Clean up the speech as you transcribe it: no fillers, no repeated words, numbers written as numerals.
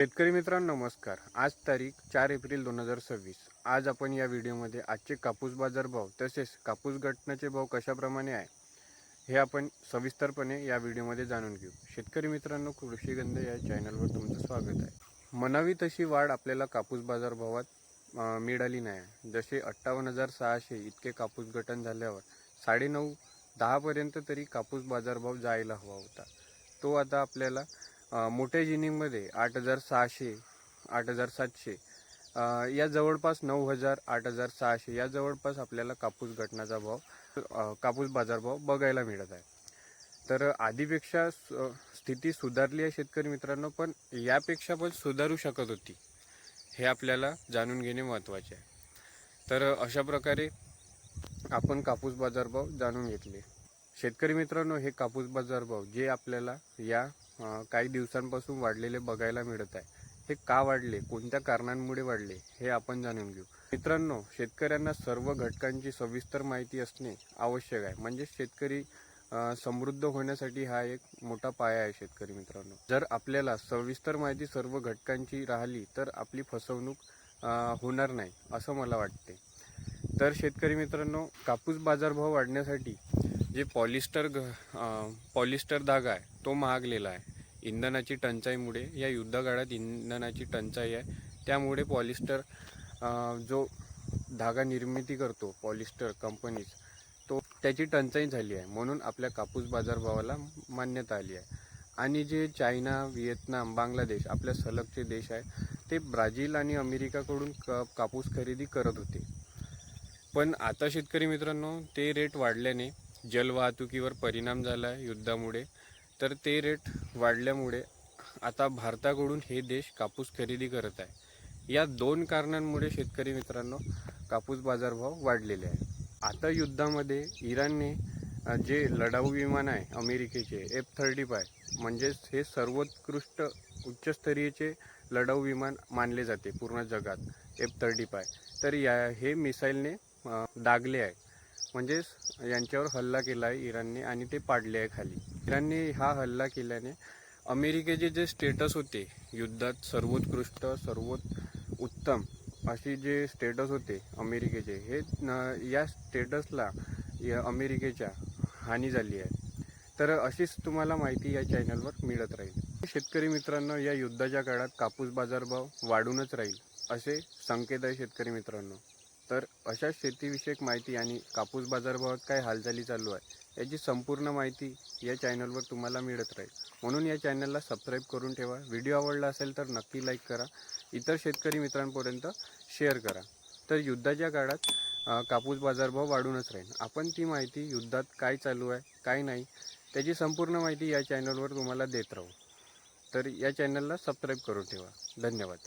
शेतकरी मित्रांनो नमस्कार। आज तारीख 4 एप्रिल 2026। आज आपण या व्हिडिओमध्ये आजचे कापूस बाजार भाव तसेच कापूस गटण्याचे भाव कशाप्रमाणे आहे हे आपण सविस्तरपणे या व्हिडिओमध्ये जाणून घेऊ। शेतकरी मित्रांनो, कृषीगंध या चॅनलवर तुमचं स्वागत आहे। म्हणावी तशी वाढ आपल्याला कापूस बाजार भावात मिळाली नाही। जसे 58,600 इतके कापूस गठण झाल्यावर 9.5-10 पर्यंत तरी कापूस बाजार भाव जायला हवा होता। तो आता आपल्याला मोठ्या जिनिंगमध्ये 8,600 8,700 या जवळपास 9,000 8,600 या जवळपास आपल्याला कापूस गठणाचा भाव कापूस बाजारभाव बघायला मिळत आहे। तर आधीपेक्षा स्थिती सुधारली आहे शेतकरी मित्रांनो, पण यापेक्षा पण सुधारू शकत होती, हे आपल्याला जाणून घेणे महत्त्वाचे आहे। तर अशा प्रकारे आपण कापूस बाजारभाव जाणून घेतले। शेतकरी मित्रांनो, हे कापूस बाजारभाव जे आपल्याला या काही दिवसांपासून वाढलेले बघायला मिळत आहे, हे का वाढले, कोणत्या कारणांमुळे वाढले हे आपण जाणून घेऊ। मित्रांनो, शेतकऱ्यांना सर्व घटकांची सविस्तर माहिती असणे आवश्यक आहे। म्हणजे शेतकरी समृद्ध होण्यासाठी हा एक मोठा पाया आहे शेतकरी मित्रांनो। जर आपल्याला सविस्तर माहिती सर्व घटकांची राहिली तर आपली फसवणूक होणार नाही असं मला वाटते। तर शेतकरी मित्रांनो, कापूस बाजारभाव वाढण्यासाठी जे पॉलिस्टर धागा आहे तो महागलेला आहे। इंधनाची टंचाईमुळे, या युद्धकाळात इंधनाची टंचाई आहे, त्यामुळे पॉलिस्टर जो धागा निर्मिती करतो पॉलिस्टर कंपनीज, तो त्याची टंचाई झाली आहे, म्हणून आपल्या कापूस बाजारभावाला मान्यता आली आहे। आणि जे चायना, व्हिएतनाम, बांगलादेश आपल्या सलगचे देश आहे, ते ब्राझील आणि अमेरिकाकडून कापूस खरेदी करत होते। पण आता शेतकरी मित्रांनो, ते रेट वाढल्याने जलवाहतुकीवर परिणाम झाला आहे युद्धामुळे। तर ते रेट वाढल्यामुळे आता भारताकडून हे देश कापूस खरेदी करत आहे। या दोन कारणांमुळे शेतकरी मित्रांनो, कापूस बाजारभाव वाढलेले आहे। आता युद्धामध्ये इराणने जे लढाऊ विमान आहे अमेरिकेचे F-35, म्हणजेच हे सर्वोत्कृष्ट उच्चस्तरीयचे लढाऊ विमान मानले जाते पूर्ण जगात F-35। तर हे मिसाईलने डागले आहे, म्हणजेच यांच्यावर हल्ला केला आहे इराणने आणि ते पाडले आहे खाली। इराणने हा हल्ला केल्याने अमेरिकेचे जे स्टेटस होते युद्धात सर्वोत्कृष्ट, सर्वोत्तम अशी जे स्टेटस होते अमेरिकेचे, हे या स्टेटसला अमेरिकेच्या हानी झाली आहे। तर अशीच तुम्हाला माहिती या चॅनलवर मिळत राहील। शेतकरी मित्रांनो, या युद्धाच्या काळात कापूस बाजारभाव वाढूनच राहील असे संकेत आहे शेतकरी मित्रांनो। तर अशा शेतीविषयक माहिती आणि कापूस बाजारभावात काय हालचाली चालू आहे याची संपूर्ण माहिती या चॅनलवर तुम्हाला मिळत राहील। म्हणून या चॅनलला सबस्क्राईब करून ठेवा। व्हिडिओ आवडला असेल तर नक्की लाईक करा, इतर शेतकरी मित्रांपर्यंत शेअर करा। तर युद्धाच्या काळात कापूस बाजारभाव वाढूनच राहील। आपण ती माहिती, युद्धात काय चालू आहे काय नाही त्याची संपूर्ण माहिती या चॅनलवर तुम्हाला देत राहू। तर या चॅनलला सबस्क्राईब करून ठेवा। धन्यवाद।